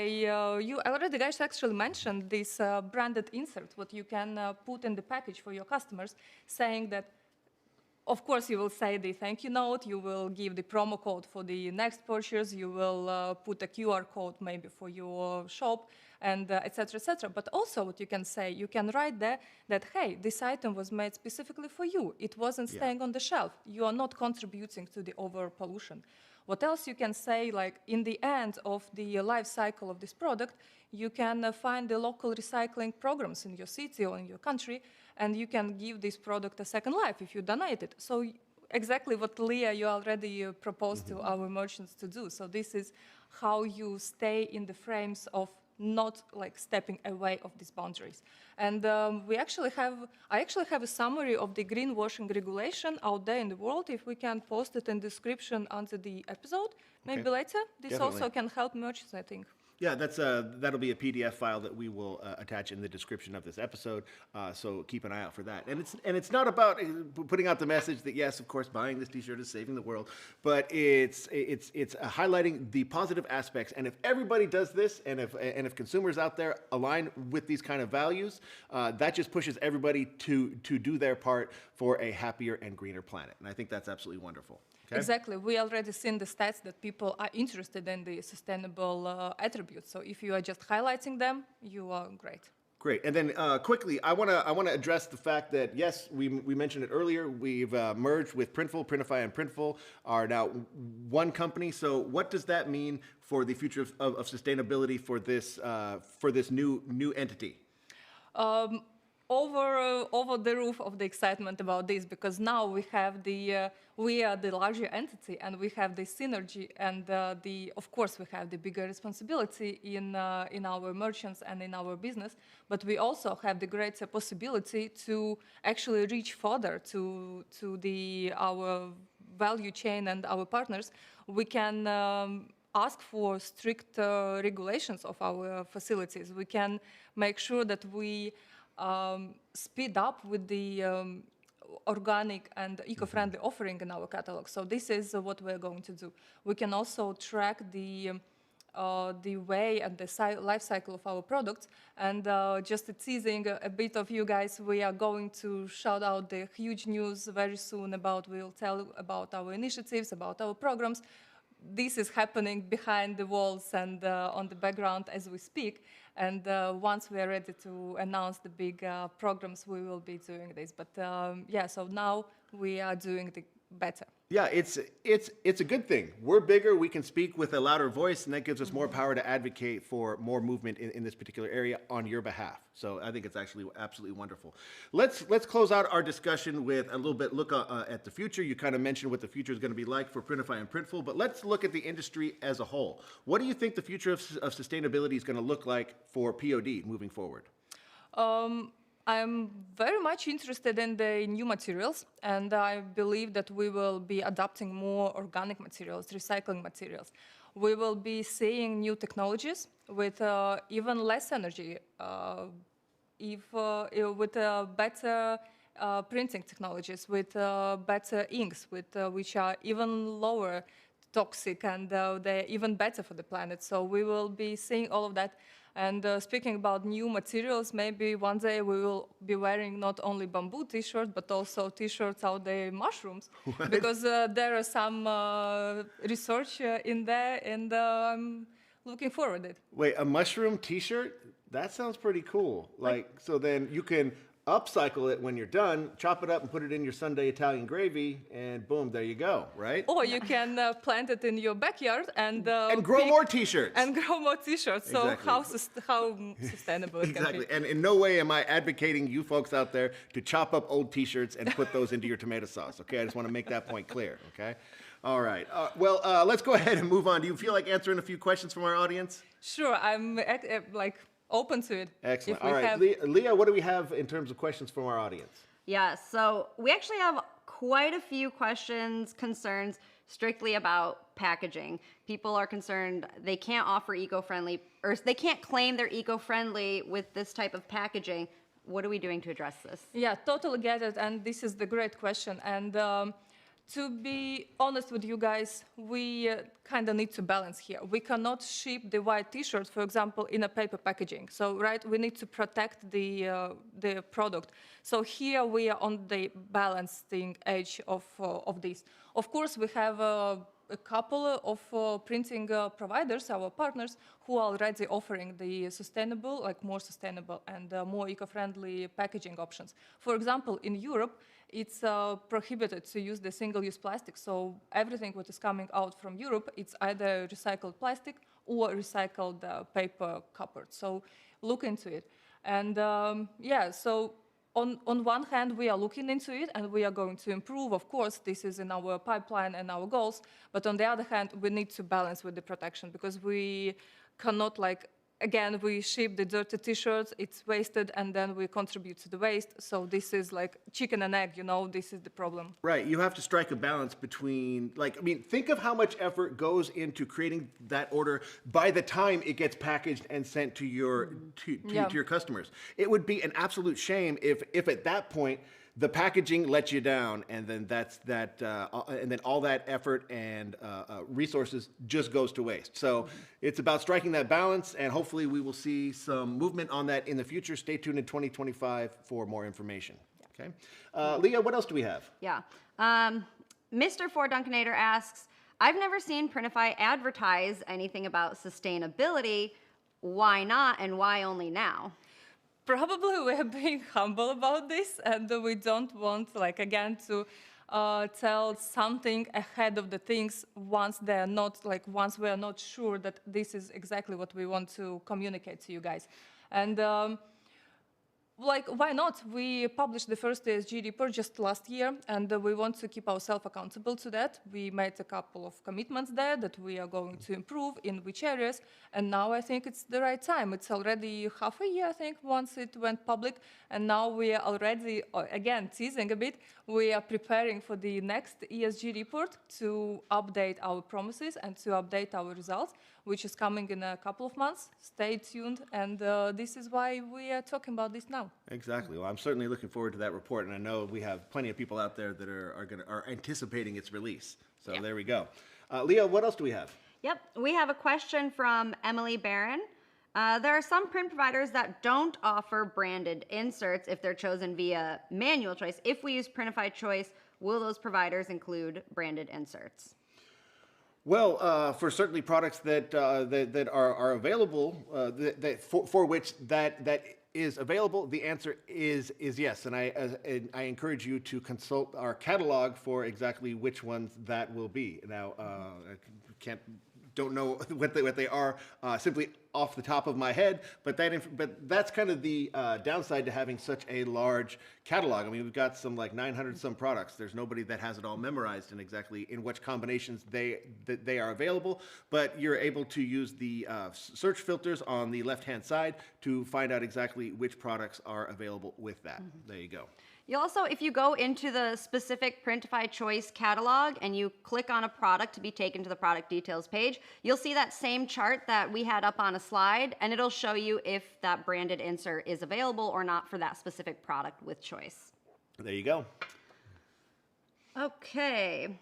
you already guys actually mentioned this branded insert, what you can put in the package for your customers, saying that of course, you will say the thank you note, you will give the promo code for the next purchase, you will put a QR code maybe for your shop, and et cetera, et cetera. But also what you can say, you can write there that, hey, this item was made specifically for you. It wasn't staying on the shelf. You are not contributing to the over pollution. What else you can say, like in the end of the life cycle of this product, you can find the local recycling programs in your city or in your country, and you can give this product a second life if you donate it. So exactly what Leah, you already proposed to our merchants to do. So this is how you stay in the frames of not stepping away of these boundaries. And I actually have a summary of the greenwashing regulation out there in the world. If we can post it in the description under the episode, maybe later. This also can help merchants, I think. Yeah, that'll be a PDF file that we will attach in the description of this episode. So keep an eye out for that. And it's not about putting out the message that yes, of course, buying this T-shirt is saving the world, but it's highlighting the positive aspects. And if everybody does this, and if consumers out there align with these kind of values, that just pushes everybody to do their part for a happier and greener planet. And I think that's absolutely wonderful. Okay. Exactly. We already seen the stats that people are interested in the sustainable attributes. So if you are just highlighting them, you are great. Great. And then quickly, I want to address the fact that, yes, we mentioned it earlier, we've merged with Printful. Printify and Printful are now one company. So what does that mean for the future of sustainability for this new entity? Over the roof of the excitement about this, because now we are the larger entity and we have the synergy and of course we have the bigger responsibility in our merchants and in our business, but we also have the greater possibility to actually reach further to our value chain and our partners. We can ask for strict regulations of our facilities. We can make sure that we speed up with the organic and eco-friendly offering in our catalog. So this is what we're going to do. We can also track the way and the life cycle of our products. And just teasing a bit of you guys, we are going to shout out the huge news very soon we'll tell about our initiatives, about our programs. This is happening behind the walls and on the background as we speak. And once we are ready to announce the big programs, we will be doing this. But yeah, so now we are doing the better. Yeah, it's a good thing. We're bigger, we can speak with a louder voice, and that gives us more power to advocate for more movement in this particular area on your behalf. So I think it's actually absolutely wonderful. Let's close out our discussion with a little bit look at the future. You kind of mentioned what the future is going to be like for Printify and Printful, but let's look at the industry as a whole. What do you think the future of sustainability is going to look like for POD moving forward? I'm very much interested in the new materials, and I believe that we will be adopting more organic materials, recycling materials. We will be seeing new technologies with even less energy, with better printing technologies, with better inks, which are even lower toxic, and they're even better for the planet. So we will be seeing all of that. And speaking about new materials, maybe one day we will be wearing not only bamboo T-shirts, but also T-shirts out there mushrooms. What? Because there are some research in there, and I'm looking forward to it. Wait, a mushroom T-shirt? That sounds pretty cool. So then you can upcycle it when you're done, chop it up and put it in your Sunday Italian gravy, and boom, there you go, right? Or you can plant it in your backyard and grow more T-shirts. And grow more T-shirts. Exactly. So how sustainable it can be. Exactly. And in no way am I advocating you folks out there to chop up old T-shirts and put those into your tomato sauce, okay? I just want to make that point clear, okay? All right. Well, let's go ahead and move on. Do you feel like answering a few questions from our audience? Sure. I'm open to it. Excellent. All right. Leah, what do we have in terms of questions from our audience? Yeah, so we actually have quite a few questions, concerns strictly about packaging. People are concerned they can't offer eco-friendly, or they can't claim they're eco-friendly with this type of packaging. What are we doing to address this? Yeah, totally get it. And this is the great question. And to be honest with you guys, we kind of need to balance here. We cannot ship the white T-shirts, for example, in a paper packaging. So, right, we need to protect the product. So here we are on the balancing edge of this. Of course, we have a couple of printing providers, our partners, who are already offering the sustainable, more sustainable and more eco-friendly packaging options. For example, in Europe, it's prohibited to use the single-use plastic. So everything that is coming out from Europe, it's either recycled plastic or recycled paper cupboard. So look into it. And yeah, so on one hand, we are looking into it and we are going to improve. Of course, this is in our pipeline and our goals. But on the other hand, we need to balance with the protection because we cannot again, we ship the dirty T-shirts, it's wasted, and then we contribute to the waste. So this is like chicken and egg, this is the problem. Right, you have to strike a balance between, think of how much effort goes into creating that order by the time it gets packaged and sent to your, to your customers. It would be an absolute shame if at that point, the packaging lets you down, and then and then all that effort and resources just goes to waste. So it's about striking that balance, and hopefully we will see some movement on that in the future. Stay tuned in 2025 for more information. Okay, Leah, what else do we have? Yeah, Mr. Ford Duncannator asks, I've never seen Printify advertise anything about sustainability. Why not, and why only now? Probably we're being humble about this, and we don't want, again, to tell something ahead of the things once they're not, once we're not sure that this is exactly what we want to communicate to you guys. And like, why not? We published the first ESG report just last year, and we want to keep ourselves accountable to that. We made a couple of commitments there that we are going to improve in which areas, and now I think it's the right time. It's already half a year, I think, once it went public, and now we are already, again, teasing a bit, we are preparing for the next ESG report to update our promises and to update our results, which is coming in a couple of months. Stay tuned, and this is why we are talking about this now. Exactly. Well, I'm certainly looking forward to that report, and I know we have plenty of people out there that are anticipating its release. So Yeah. there we go. Leah, what else do we have? Yep, we have a question from Emily Barron. There are some print providers that don't offer branded inserts if they're chosen via manual choice. If we use Printify Choice, will those providers include branded inserts? Well, for certainly products that are available, for which that is available, the answer is yes. And I encourage you to consult our catalog for exactly which ones that will be. Now, I don't know what they are simply off the top of my head, but that's kind of the downside to having such a large catalog. I mean, we've got some like 900 some products. There's nobody that has it all memorized and exactly in which combinations they are available, but you're able to use the search filters on the left-hand side to find out exactly which products are available with that. There you go. You also, if you go into the specific Printify Choice catalog and you click on a product to be taken to the product details page, you'll see that same chart that we had up on a slide, and it'll show you if that branded insert is available or not for that specific product with choice. There you go. Okay,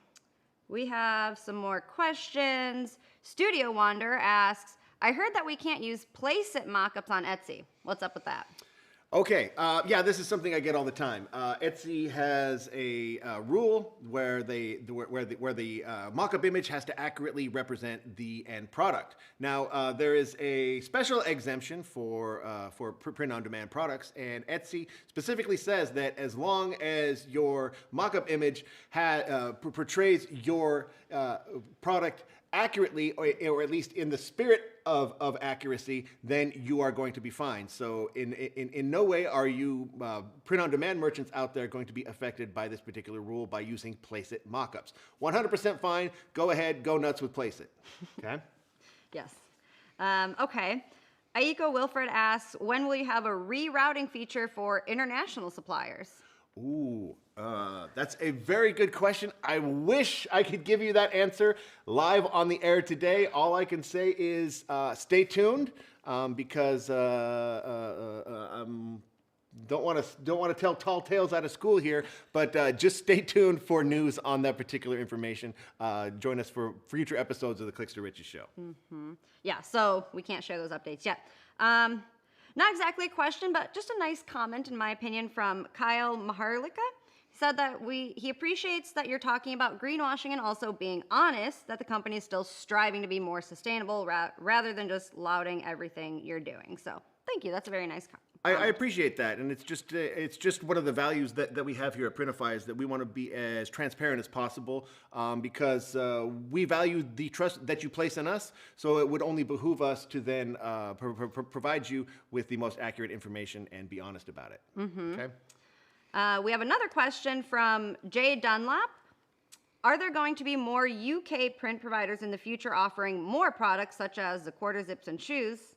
we have some more questions. Studio Wander asks, I heard that we can't use Placeit mockups on Etsy. What's up with that? Okay, yeah, this is something I get all the time. Etsy has a rule where the mock-up image has to accurately represent the end product. Now, there is a special exemption for print-on-demand products, and Etsy specifically says that as long as your mock-up image portrays your product accurately, or at least in the spirit of accuracy, then you are going to be fine. So in no way are you print-on-demand merchants out there going to be affected by this particular rule by using Placeit mockups. 100% fine. Go ahead. Go nuts with Placeit. Okay? Yes. Okay. Aiko Wilfred asks, when will you have a rerouting feature for international suppliers? Ooh, that's a very good question. I wish I could give you that answer live on the air today. All I can say is stay tuned because don't want to tell tall tales out of school here, but just stay tuned for news on that particular information. Join us for future episodes of the Clicks to Riches show. Mm-hmm. Yeah, so we can't share those updates yet. Not exactly a question, but just a nice comment, in my opinion, from Kyle Maharlika. He said that he appreciates that you're talking about greenwashing and also being honest that the company is still striving to be more sustainable rather than just lauding everything you're doing. So thank you. That's a very nice comment. I appreciate that, and it's just one of the values that we have here at Printify is that we want to be as transparent as possible because we value the trust that you place in us. So it would only behoove us to then provide you with the most accurate information and be honest about it. Mm-hmm. Okay. We have another question from Jay Dunlap. Are there going to be more UK print providers in the future offering more products such as the quarter zips and shoes,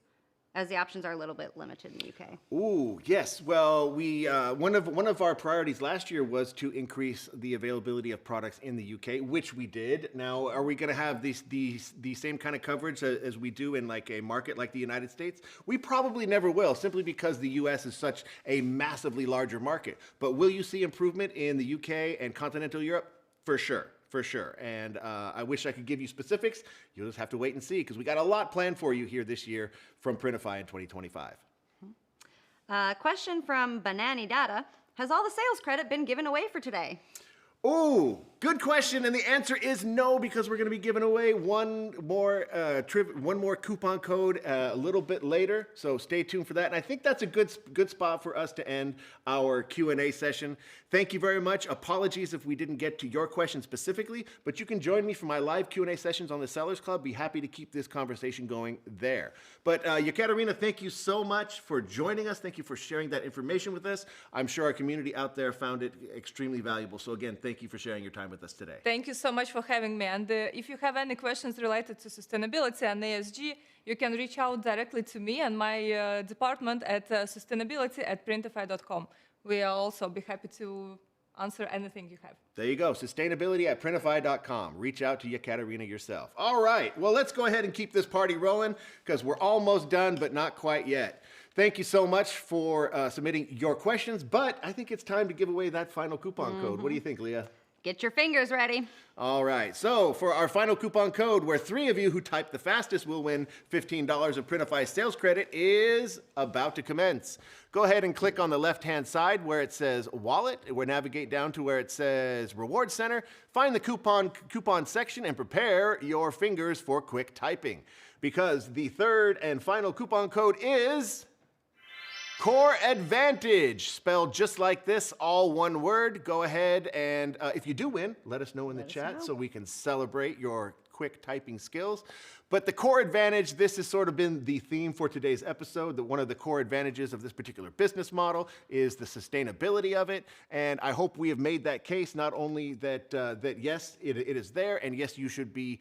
as the options are a little bit limited in the UK? Ooh, yes. Well, we one of our priorities last year was to increase the availability of products in the UK, which we did. Now, are we going to have the same kind of coverage as we do in like a market like the United States? We probably never will, simply because the US is such a massively larger market. But will you see improvement in the UK and continental Europe? For sure. For sure. And I wish I could give you specifics. You'll just have to wait and see because we got a lot planned for you here this year from Printify in 2025. Question from Banani Data. Has all the sales credit been given away for today? Ooh, Good question, and the answer is no, because we're going to be giving away one more coupon code a little bit later. So stay tuned for that. And I think that's a good spot for us to end our Q&A session. Thank you very much. Apologies if we didn't get to your question specifically, but you can join me for my live Q&A sessions on the Sellers Club. Be happy to keep this conversation going there. But Jekaterina, thank you so much for joining us. Thank you for sharing that information with us. I'm sure our community out there found it extremely valuable. So again, thank you for sharing your time with us today. Thank you so much for having me. And if you have any questions related to sustainability and ESG, you can reach out directly to me and my department at sustainability@printify.com. We'll also be happy to answer anything you have. There you go. Sustainability@printify.com. Reach out to Jekaterina yourself. All right. Well, let's go ahead and keep this party rolling because we're almost done, but not quite yet. Thank you so much for submitting your questions, but I think it's time to give away that final coupon code. What do you think, Leah? Get your fingers ready. All right, so for our final coupon code, where 3 of you who type the fastest will win $15 of Printify sales credit, is about to commence. Go ahead and click on the left-hand side where it says Wallet. We'll navigate down to where it says Reward Center. Find the coupon section and prepare your fingers for quick typing, because the third and final coupon code is Core Advantage, spelled just like this, all one word. Go ahead and if you do win, let us know in the chat so we can celebrate your quick typing skills. But the Core Advantage, this has sort of been the theme for today's episode. That one of the core advantages of this particular business model is the sustainability of it. And I hope we have made that case, not only that yes, it is there, and yes, you should be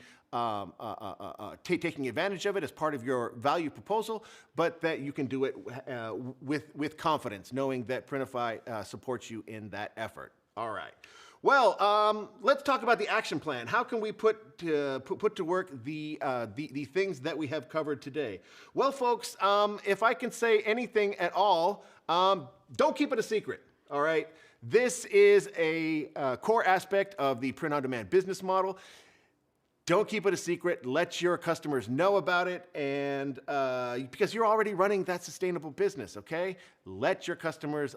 taking advantage of it as part of your value proposal, but that you can do it with confidence, knowing that Printify supports you in that effort. All right. Well, let's talk about the action plan. How can we put to work the things that we have covered today? Well, folks, if I can say anything at all, don't keep it a secret. All right. This is a core aspect of the print-on-demand business model. Don't keep it a secret. Let your customers know about it, and because you're already running that sustainable business, okay? Let your customers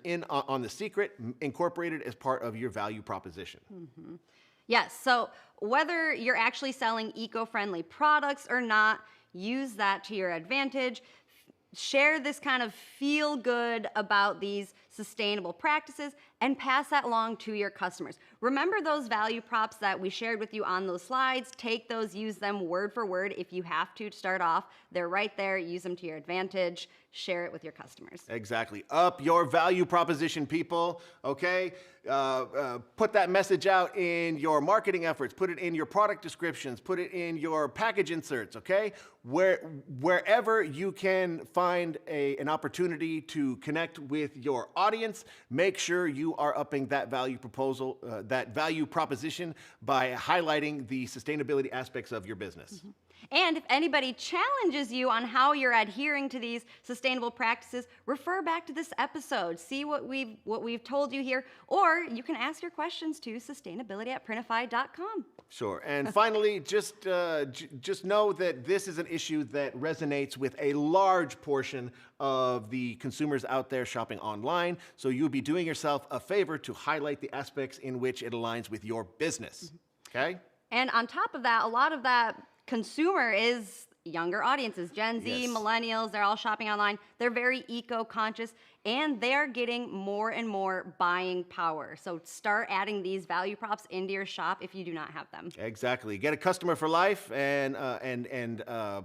in on the secret, incorporate it as part of your value proposition. Mm-hmm. Yes. So whether you're actually selling eco-friendly products or not, use that to your advantage. Share this kind of feel good about these sustainable practices and pass that along to your customers. Remember those value props that we shared with you on those slides. Take those, use them word for word if you have to start off. They're right there. Use them to your advantage. Share it with your customers. Exactly. Up your value proposition, people. Okay? Put that message out in your marketing efforts. Put it in your product descriptions. Put it in your package inserts. Okay? Wherever you can find an opportunity to connect with your audience, make sure you are upping that value proposal, that value proposition by highlighting the sustainability aspects of your business. Mm-hmm. And if anybody challenges you on how you're adhering to these sustainable practices, refer back to this episode. See what we've told you here, or you can ask your questions to sustainability@printify.com. Sure. And finally, just know that this is an issue that resonates with a large portion of the consumers out there shopping online. So you'll be doing yourself a favor to highlight the aspects in which it aligns with your business. Okay? And on top of that, a lot of that consumer is younger audiences, Gen Z, Yes. millennials, they're all shopping online. They're very eco-conscious, and they're getting more and more buying power. So start adding these value props into your shop if you do not have them. Exactly. Get a customer for life and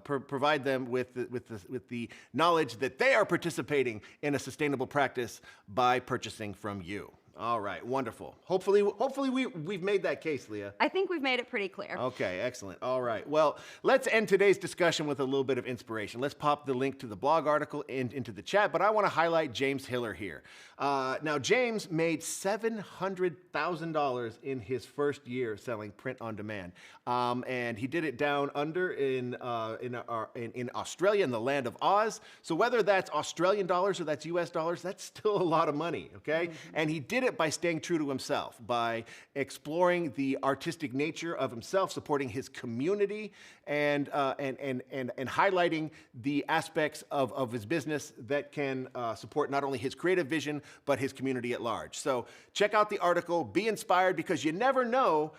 provide them with the knowledge that they are participating in a sustainable practice by purchasing from you. All right, wonderful. Hopefully we've made that case, Leah. I think we've made it pretty clear. Okay, excellent. All right. Well, let's end today's discussion with a little bit of inspiration. Let's pop the link to the blog article into the chat, but I want to highlight James Hiller here. Now, James made $700,000 in his first year selling print on demand, and he did it down under in Australia, in the land of Oz. So whether that's Australian dollars or that's U.S. dollars, that's still a lot of money. Okay, and he did it by staying true to himself, by exploring the artistic nature of himself, supporting his community, and highlighting the aspects of his business that can support not only his creative vision, but his community at large. So check out the article, be inspired, because you never know,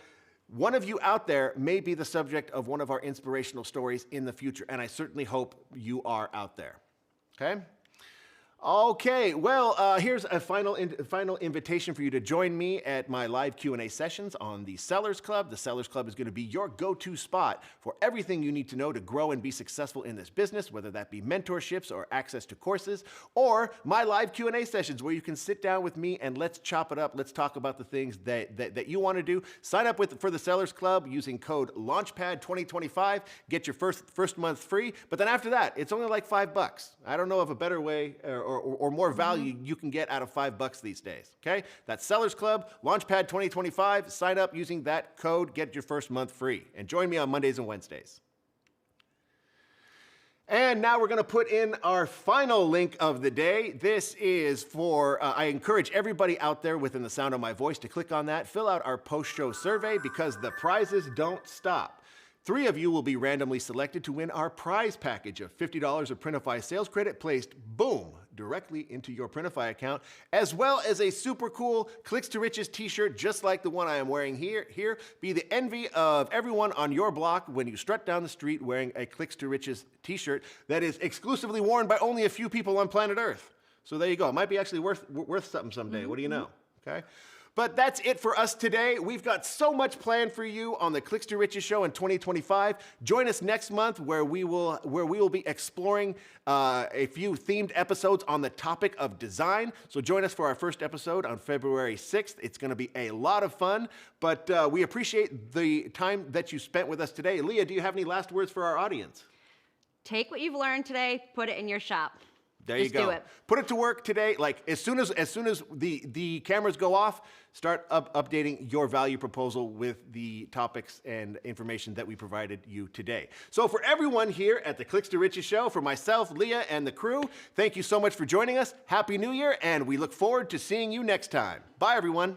one of you out there may be the subject of one of our inspirational stories in the future, and I certainly hope you are out there. Okay? Okay, well, here's a final invitation for you to join me at my live Q&A sessions on the Sellers Club. The Sellers Club is going to be your go-to spot for everything you need to know to grow and be successful in this business, whether that be mentorships or access to courses, or my live Q&A sessions where you can sit down with me and let's chop it up. Let's talk about the things that you want to do. Sign up for the Sellers Club using code LAUNCHPAD2025. Get your first month free, but then after that, it's only like $5. I don't know of a better way or more value you can get out of $5 these days, okay? That's Sellers Club, Launchpad 2025. Sign up using that code, get your first month free. And join me on Mondays and Wednesdays. And now we're going to put in our final link of the day. This is for, I encourage everybody out there within the sound of my voice to click on that, fill out our post-show survey, because the prizes don't stop. 3 of you will be randomly selected to win our prize package of $50 of Printify sales credit placed, boom, directly into your Printify account, as well as a super cool Clicks to Riches t-shirt just like the one I am wearing here. Be the envy of everyone on your block when you strut down the street wearing a Clicks to Riches t-shirt that is exclusively worn by only a few people on planet Earth. So there you go. It might be actually worth something someday. What do you know? Okay. But that's it for us today. We've got so much planned for you on the Clicks to Riches show in 2025. Join us next month where we will be exploring a few themed episodes on the topic of design. So join us for our first episode on February 6th. It's going to be a lot of fun, but we appreciate the time that you spent with us today. Leah, do you have any last words for our audience? Take what you've learned today, put it in your shop. There you go. Do it. Put it to work today. Like as soon as the cameras go off, start updating your value proposal with the topics and information that we provided you today. So for everyone here at the Clicks to Riches show, for myself, Leah, and the crew, thank you so much for joining us. Happy New Year, and we look forward to seeing you next time. Bye, everyone.